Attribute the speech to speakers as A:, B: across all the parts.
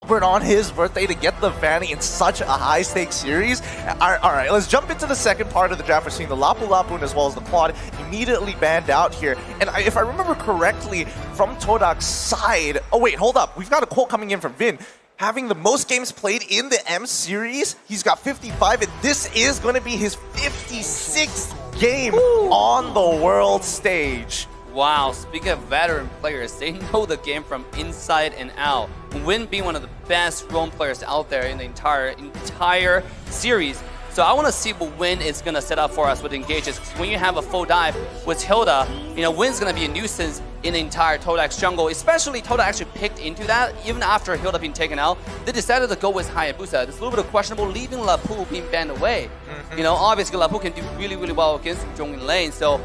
A: Albert on his birthday to get the Fanny in such a high-stakes series. All right, let's jump into the second part of the draft. We're seeing the Lapu Lapu as well as the Quad immediately banned out here. And if I remember correctly, from Todak's side... Oh, wait, hold up. We've got a quote coming in from Vin. Having the most games played in the M series, he's got 55, and this is going to be his 56th game on the world stage.
B: Wow, speaking of veteran players, they know the game from inside and out. Win being one of the best roam players out there in the entire series. So I want to see what Win is going to set up for us with engages. When you have a full dive with Hilda, you know, Win's going to be a nuisance in the entire Todak's jungle, especially Todak actually picked into that. Even after Hilda being taken out, they decided to go with Hayabusa. It's a little bit of questionable, leaving Lapu being banned away. You know, obviously Lapu can do really, really well against Zhong lane. So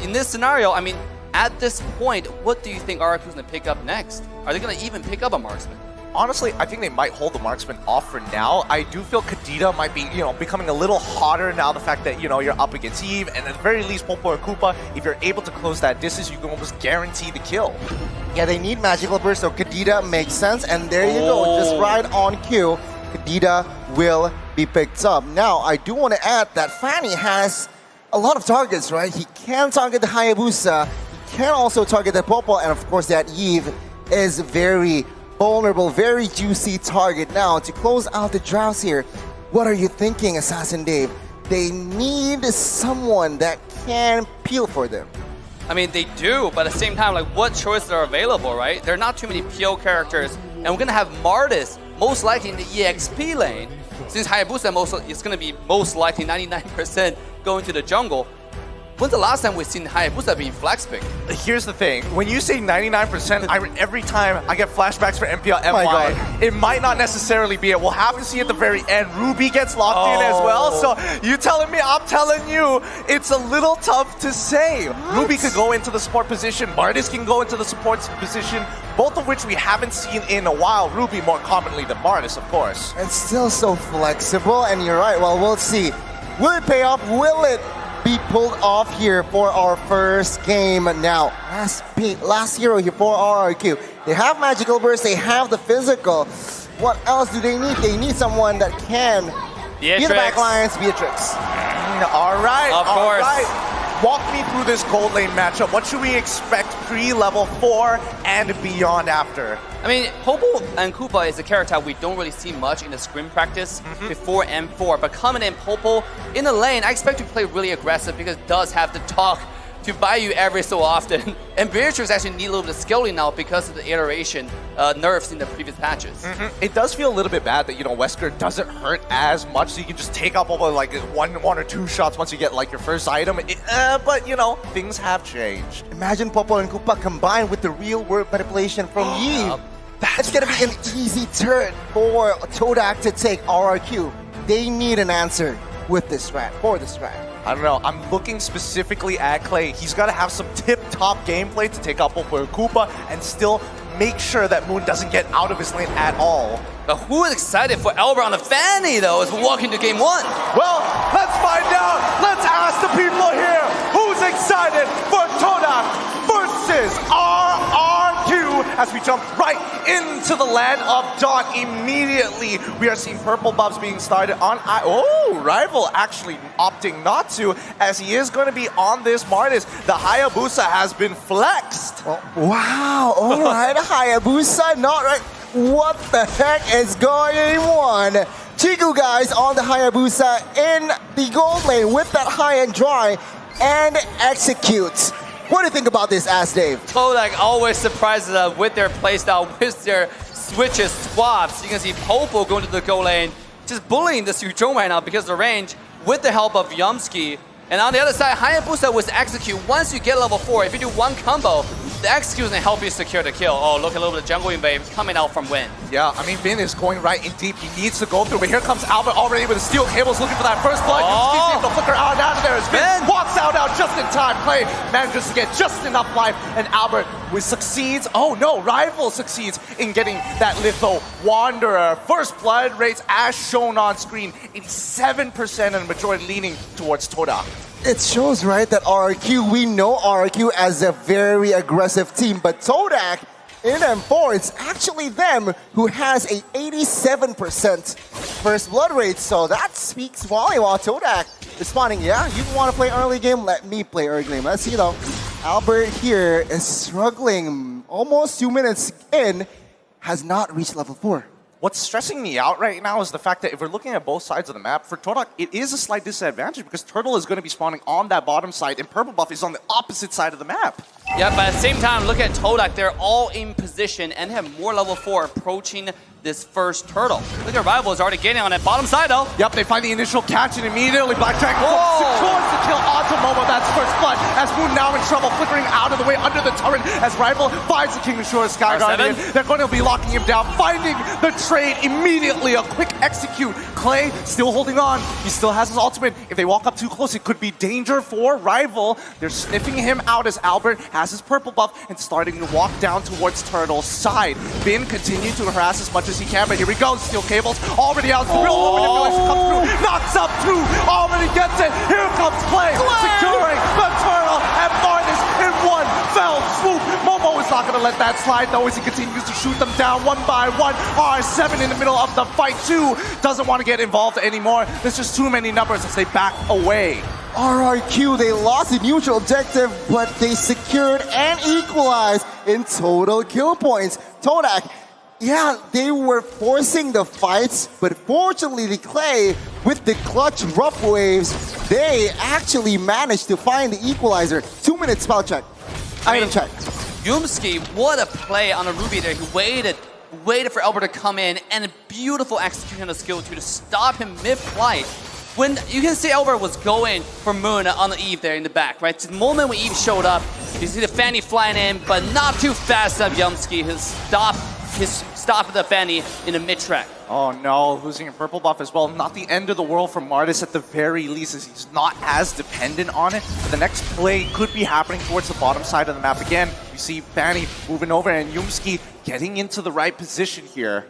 B: in this scenario, I mean, at this point, what do you think rrq's going to pick up next? Are they going to even pick up a marksman?
A: Honestly, I think they might hold the marksman off for now. I do feel Kadita might be, you know, becoming a little hotter now. The fact that, you know, you're up against Eve, and at the very least, Popo and Koopa, if you're able to close that distance, you can almost guarantee the kill.
C: Yeah, they need magical burst, so Kadita makes sense, and there you go, just right on cue. Kadita will be picked up. Now, I do want to add that Fanny has a lot of targets, right? He can target the Hayabusa, he can also target the Popo, and of course that Eve is very vulnerable, very juicy target. Now, to close out the drafts here, what are you thinking, Assassin Dave? They need someone that can peel for them.
B: I mean, they do, but at the same time, like, what choices are available, right? There are not too many PO characters, and we're going to have Martis most likely in the EXP lane, since Hayabusa is going to be most likely 99% going to the jungle. When's the last time we've seen Hayabusa being flex picked?
A: Here's the thing. When you say 99%, every time I get flashbacks for MPL MY, it might not necessarily be it. We'll have to see at the very end. Ruby gets locked in as well. So you telling me, I'm telling you, it's a little tough to say. What? Ruby could go into the support position. Martis can go into the support position, both of which we haven't seen in a while. Ruby more commonly than Martis, of course.
C: It's still so flexible, and you're right. Well, we'll see. Will it pay off? Will it be pulled off here for our first game? Now, last hero here for rrq. They have magical burst, they have the physical. What else do they need? They need someone that can be the backlines, Beatrix.
A: All right,
B: of course.
A: Right. Walk me through this gold lane matchup. What should we expect pre-level 4 and beyond after?
B: I mean, Popo and Koopa is a character we don't really see much in the scrim practice before M4, but coming in Popo in the lane, I expect to play really aggressive because it does have the talk to buy you every so often. And Beatrix actually need a little bit of scaling now because of the iteration nerfs in the previous patches.
A: It does feel a little bit bad that, you know, Wesker doesn't hurt as much, so you can just take up over like one or two shots once you get like your first item. But, you know, things have changed.
C: Imagine Popo and Koopa combined with the real world manipulation from Eve. That's gonna be an easy turn for Todak to take rrq. They need an answer with this strat, for this strat.
A: I don't know. I'm looking specifically at Clay. He's got to have some tip-top gameplay to take out Popo and Koopa and still make sure that Moon doesn't get out of his lane at all.
B: But who is excited for Albert on the Fanny, though, as we walk into game 1?
A: Well, let's find out. Let's ask the people here who's excited for Todak versus rrq as we jump right into the land of dawn immediately. We are seeing purple buffs being started on Rival actually opting not to, as he is going to be on this Martis. The Hayabusa has been flexed.
C: Oh, wow, all right, Hayabusa, not right. What the heck is going on? Chiku guys on the Hayabusa in the gold lane with that high and dry and executes. What do you think about this, Ass Dave?
B: Todak always surprises us with their playstyle, with their switches, swaps. You can see Popo going to the gold lane, just bullying the Suzhong right now because of the range with the help of Yumski. And on the other side, Hayabusa was execute. Once you get level 4, if you do one combo, the execute can help you secure the kill. Oh, look, a little bit of jungle invade coming out from Win.
A: Yeah, I mean, Vin is going right in deep. He needs to go through, but here comes Albert already with the steel cables looking for that first blood. He's able to flicker out of there as Vin walks out just in time. Clay manages to get just enough life, and Albert succeeds. Oh no, Rival succeeds in getting that Litho Wanderer. First blood rates as shown on screen, 87% and the majority leaning towards Todak.
C: It shows, right, that rrq, we know rrq as a very aggressive team, but Todak in M4, it's actually them who has a 87% first blood rate. So that speaks volume while Todak responding, yeah, you want to play early game? Let me play early game. Let's see though. Albert here is struggling almost 2 minutes in, has not reached level 4.
A: What's stressing me out right now is the fact that if we're looking at both sides of the map, for Todak, it is a slight disadvantage because Turtle is going to be spawning on that bottom side and Purple Buff is on the opposite side of the map.
B: Yeah, but at the same time, look at Todak. They're all in position and have more level 4 approaching this first turtle. Look at Rival is already getting on that bottom side though.
A: Yep, they find the initial catch and immediately Black Dragon secures the kill onto Momo. That's first blood as Moon now in trouble, flickering out of the way under the turret as Rival finds the King of Shore Sky Guardian. They're going to be locking him down, finding the trade immediately. A quick execute. Clay still holding on. He still has his ultimate. If they walk up too close, it could be danger for Rival. They're sniffing him out as Albert has his purple buff and starting to walk down towards Turtle's side. Bin continuing to harass as much as he can, but here we go. Steel cables already out. The real moment manipulation comes through. Knocks up two. Already gets it. Here comes Clay. Securing the Turtle and Martis in one fell swoop. Momo is not going to let that slide though as he continues to shoot them down one by one. R7 in the middle of the fight too. Doesn't want to get involved anymore. There's just too many numbers as they back away.
C: rrq, they lost the neutral objective, but they secured and equalized in total kill points. Todak, yeah, they were forcing the fights, but fortunately the Clay, with the clutch rough waves, they actually managed to find the equalizer. 2 minutes spell check. Item check.
B: Yumski, what a play on a Ruby there. He waited for Albert to come in, and a beautiful execution of skill 2 to stop him mid-flight. When you can see Albert was going for Moon on the Eve there in the back, right? The moment when Eve showed up, you see the Fanny flying in, but not too fast enough. Yumski has stopped the Fanny in the mid-track.
A: Oh no, losing a purple buff as well. Not the end of the world for Martis at the very least, as he's not as dependent on it. But the next play could be happening towards the bottom side of the map again. You see Fanny moving over and Yumski getting into the right position here.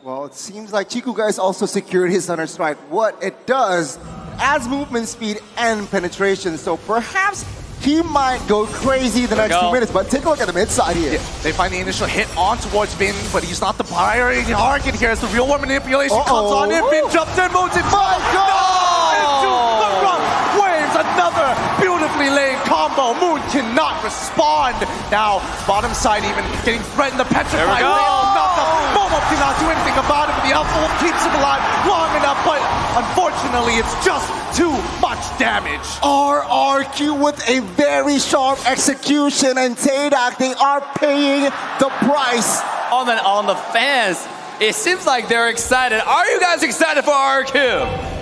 C: Well, it seems like Chiku guys also secured his Thunder Strike. What it does adds movement speed and penetration, so perhaps he might go crazy the next 2 minutes, but take a look at the mid side here.
A: Yeah, they find the initial hit on towards Bin, but he's not the priority target here as the real world manipulation comes on in. Bin jumps in, moves in.
C: My God!
A: Into the rough waves, another beautifully laid combo. Moon cannot respond. Now, bottom side even getting threatened. The petrified whale knocked up. Momo cannot do anything about it, but the outfall keeps him alive long enough, but unfortunately, it's just too much damage.
C: rrq with a very sharp execution, and Todak, they are paying the price.
B: On the fans, it seems like they're excited. Are you guys excited for rrq?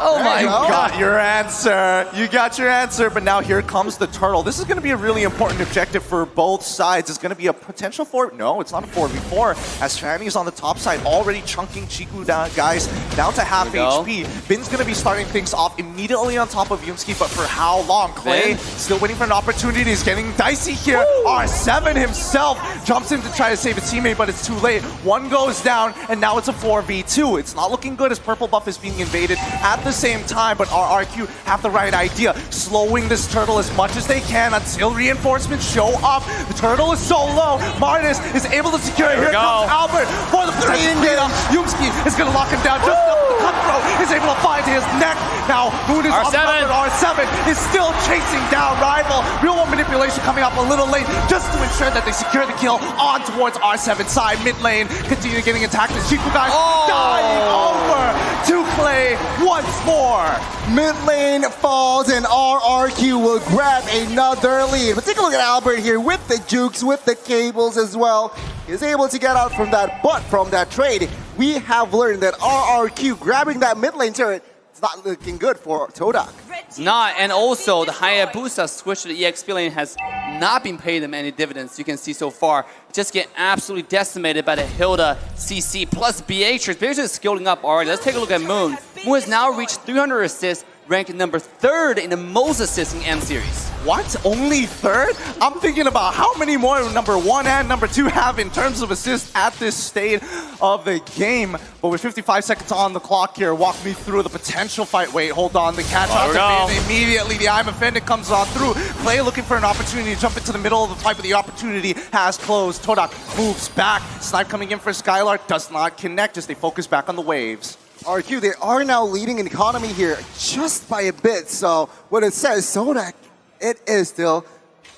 B: Oh my God.
A: You got your answer. You got your answer, but now here comes the turtle. This is going to be a really important objective for both sides. It's going to be a potential no, it's not a 4v4, as Fanny's on the top side already chunking Chiku down, guys, down to half HP. Bin's going to be starting things off immediately on top of Yumski, but for how long? Clay still waiting for an opportunity. He's getting dicey here. R7 himself jumps in to try to save his teammate, but it's too late. One goes down, and now it's a 4v2. It's not looking good as purple buff is being invaded at the same time, but rrq have the right idea, slowing this turtle as much as they can until reinforcements show up. The turtle is so low. Martis is able to secure it. Here comes Albert for the potential freedom. Yumski is going to lock him down. Just enough. The cutthroat is able to find his neck. Now Moon is on the R7 is still chasing down Rival. Real world manipulation coming up a little late just to ensure that they secure the kill on towards R7 side. Mid lane continue getting attacked. The Chiku guys dying over to Clay once more.
C: Mid lane falls and rrq will grab another lead. But take a look at Albert here with the jukes, with the cables as well. He's able to get out from that, but from that trade, we have learned that rrq grabbing that mid lane turret is not looking good for Todak.
B: And also the Hayabusa switch to the EXP lane has not been paying them any dividends. You can see so far, just get absolutely decimated by the Hilda CC plus Beatrice. Beatrice is scaling up already. Let's take a look at Moon. Moon has now reached 300 assists, ranked number 3rd in the most assists in M series.
A: What? Only third? I'm thinking about how many more number 1 and number 2 have in terms of assists at this state of the game. But with 55 seconds on the clock here, walk me through the potential fight. Wait, hold on. The catch out to Finn. Immediately, the I'm offended comes on through. Clay looking for an opportunity to jump into the middle of the fight, but the opportunity has closed. Todak moves back. Snipe coming in for Skylar. Does not connect as they focus back on the waves.
C: rrq, they are now leading in economy here just by a bit. So what it says, Todak, it is still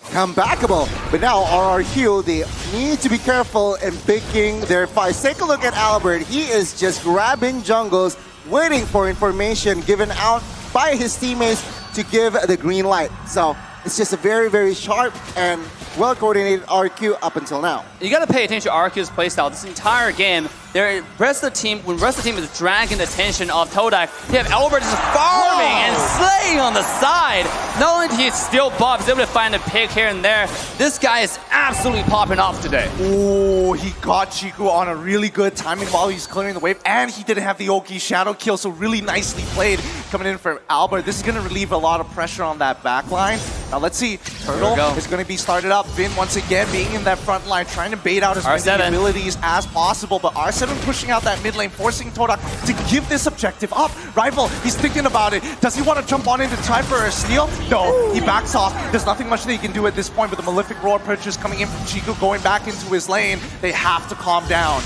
C: comebackable. But now rrq, they need to be careful in picking their fights. Take a look at Albert. He is just grabbing jungles, waiting for information given out by his teammates to give the green light. So it's just a very, very sharp and well-coordinated rrq up until now.
B: You got to pay attention to rrq's playstyle. This entire game, when the rest of the team is dragging the attention of Todak, you have Albert just farming and slaying on the side. Not only did he steal buffs, he's able to find a pick here and there. This guy is absolutely popping off today.
A: Oh, he got Chiku on a really good timing while he's clearing the wave, and he didn't have the Oki shadow kill, so really nicely played coming in for Albert. This is going to relieve a lot of pressure on that back line. Now let's see, Turtle is going to be started up. Finn once again being in that front line, trying to bait out as many abilities as possible, but R7 pushing out that mid lane, forcing Todak to give this objective up. Rival, he's thinking about it. Does he want to jump on in to try for a steal? No, he backs off. There's nothing much that he can do at this point, with the Malefic Roar purchase coming in from Chiku, going back into his lane. They have to calm down.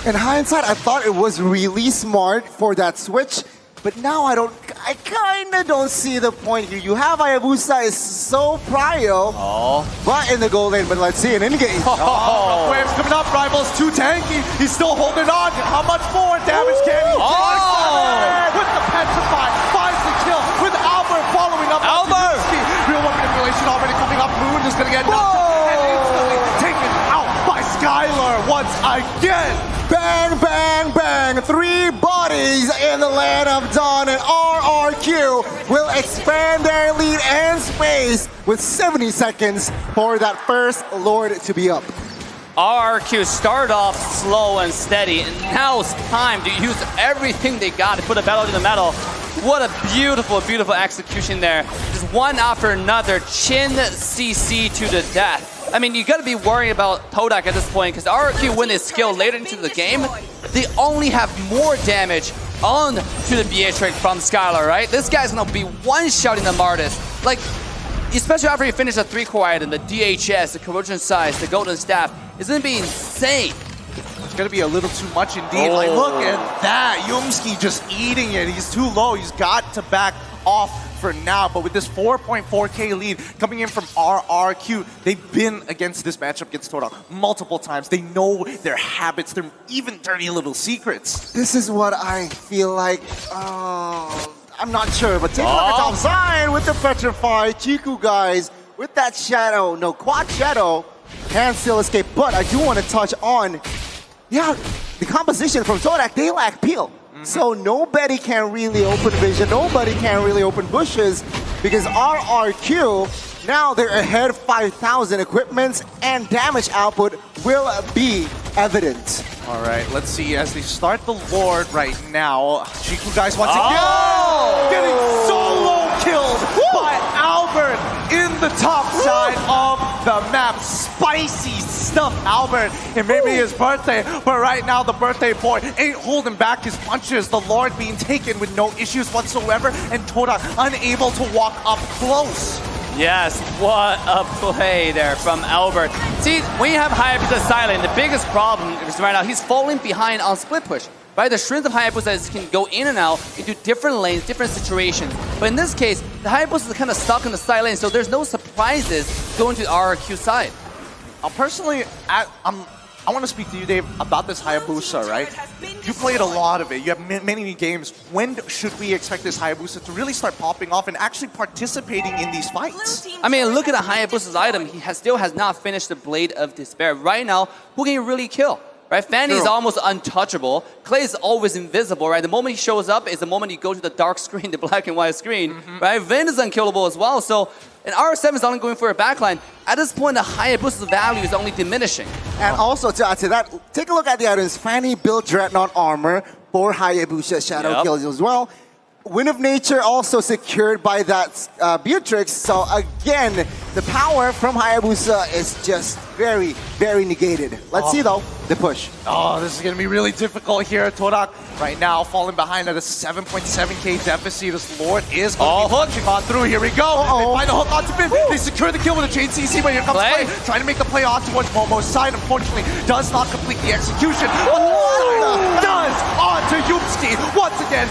C: In hindsight, I thought it was really smart for that switch, but now I kind of don't see the point here. You have Hayabusa is so prio, but in the goal lane, but let's see an in-game.
A: Rough waves coming up, Rival's too tanky. He's still holding on. How much more damage can he take? With the petrify, finds the kill with Albert following up.
B: Albert!
A: Real one manipulation already coming up. Moon is going to get knocked and instantly taken out by Skylar once again.
C: Bang, bang, bang. 3 bodies in the land of Dawn, and rrq will expand their lead and space with 70 seconds for that first Lord to be up.
B: rrq started off slow and steady, and now it's time to use everything they got to put a pedal to the metal. What a beautiful, beautiful execution there. Just one after another, chin CC to the death. I mean, you gotta be worried about Todak at this point, because rrq, when they skill later into the game, they only have more damage on to the Beatrix from Skylar, right? This guy's gonna be one-shotting the Martis. Like, especially after you finish the 3-core item, the DHS, the Corrosion Size, the Golden Staff, it's gonna be insane.
A: It's going to be a little too much indeed. Like, look at that. Yumski just eating it. He's too low. He's got to back off for now. But with this 4.4k lead coming in from rrq, they've been against this matchup against Todak multiple times. They know their habits, their even dirty little secrets.
C: This is what I feel like. I'm not sure, but take a look at top side with the Petrify. Chiku, guys, with that shadow, no, quad shadow, can still escape. But I do want to touch on, the composition from Todak, they lack peel. So nobody can really open vision, nobody can really open bushes, because rrq, now they're ahead 5,000 equipments, and damage output will be evident.
A: All right, let's see as they start the Lord right now. Chiku, guys, once again, getting solo killed by Albert in the top side of the map. Spicy stuff, Albert. It may be his birthday, but right now the birthday boy ain't holding back his punches. The Lord being taken with no issues whatsoever, and Todak unable to walk up close.
B: Yes, what a play there from Albert. See, when you have Hayabusa silent, the biggest problem is right now he's falling behind on split push. Right, the strength of Hayabusa is he can go in and out into different lanes, different situations. But in this case, the Hayabusa is kind of stuck in the side lane, so there's no surprises going to the rrq side.
A: Personally, I want to speak to you, Dave, about this Hayabusa, right? You played a lot of it. You have many games. When should we expect this Hayabusa to really start popping off and actually participating in these fights?
B: I mean, look at the Hayabusa's item. He still has not finished the Blade of Despair. Right now, who can he really kill? Right, Fanny is almost untouchable. Clay is always invisible, right? The moment he shows up is the moment you go to the dark screen, the black and white screen, right? Vin is unkillable as well, so and R7 is only going for a backline. At this point, the Hayabusa's value is only diminishing.
C: And also, to add to that, take a look at the items. Fanny built Dreadnought armor for Hayabusa Shadow kills as well. Wind of Nature also secured by that Beatrix. So again, the power from Hayabusa is just very, very negated. Let's see though, the push.
A: Oh, this is going to be really difficult here. Todak right now falling behind at a 7.7k deficit. This Lord is going to be punching on through. Here we go. They find the hook onto Finn. They secure the kill with a chain CC, but here comes Play. Trying to make the play on towards Momo's side. Unfortunately, does not complete the execution. What does onto Yumski once again.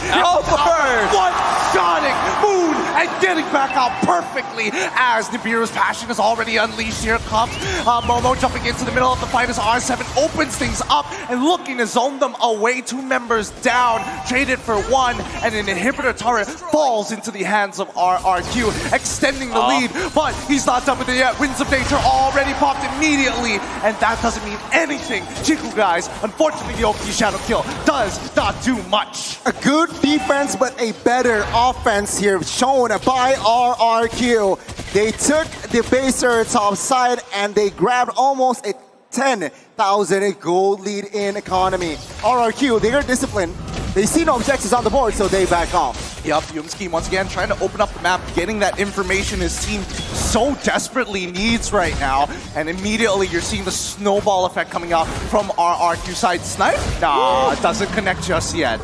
A: One-shotting Moon and getting back out perfectly as Nibiru's passion is already unleashed. Here comes Momo jumping into the middle of the fight as R7 opens things up and looking to zone them away. 2 members down, traded for 1, and an inhibitor turret falls into the hands of rrq, extending the lead, but he's not done with it yet. Winds of Nature already popped immediately, and that doesn't mean anything. Chiku, guys, unfortunately the OP Shadow Kill does not do much.
C: A good defense, but a better offense here shown by rrq. They took the baser top side and they grabbed almost a 10,000 gold lead in economy. rrq, they are disciplined. They see no objectives on the board, so they back off.
A: Yep, Yumski once again trying to open up the map, getting that information his team so desperately needs right now. And immediately you're seeing the snowball effect coming out from rrq side. Snipe? Nah, it doesn't connect just yet.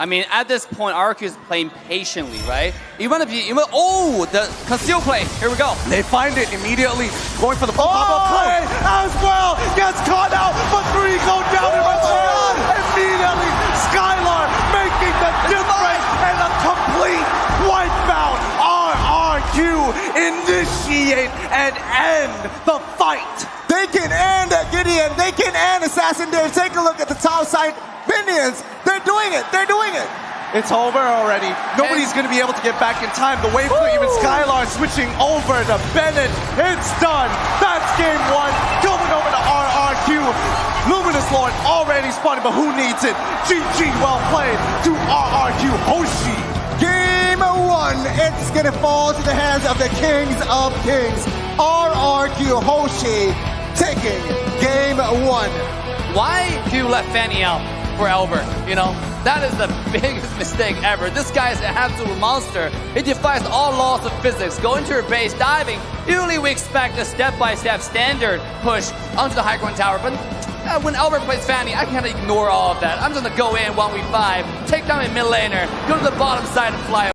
B: I mean, at this point, rrq is playing patiently, right? The conceal play. Here we go.
A: They find it immediately, going for the pop-up play as well. Gets caught out, but 3 go down in return. Immediately, Skylar making the difference and a complete wipeout. rrq initiate and end the fight.
C: They can end Gideon. They can end Assassin Dave. Take a look at the top side. Minions, they're doing it. They're doing it.
A: It's over already. Nobody's going to be able to get back in time. The wave for even Skylar switching over to Bennett. It's done. That's game 1. Going over to rrq. Luminous Lord already spotted, but who needs it? GG, well played to rrq Hoshi.
C: Game 1, it's gonna fall to the hands of the Kings of Kings. rrq Hoshi taking game 1.
B: Why do you let Fanny out for Albert? You know, that is the biggest mistake ever. This guy is an absolute monster. He defies all laws of physics. Going to your base, diving. Usually we expect a step-by-step standard push onto the high ground tower, but when Albert plays Fanny, I can't ignore all of that. I'm just gonna go in 1v5, take down a mid laner, go to the bottom side and fly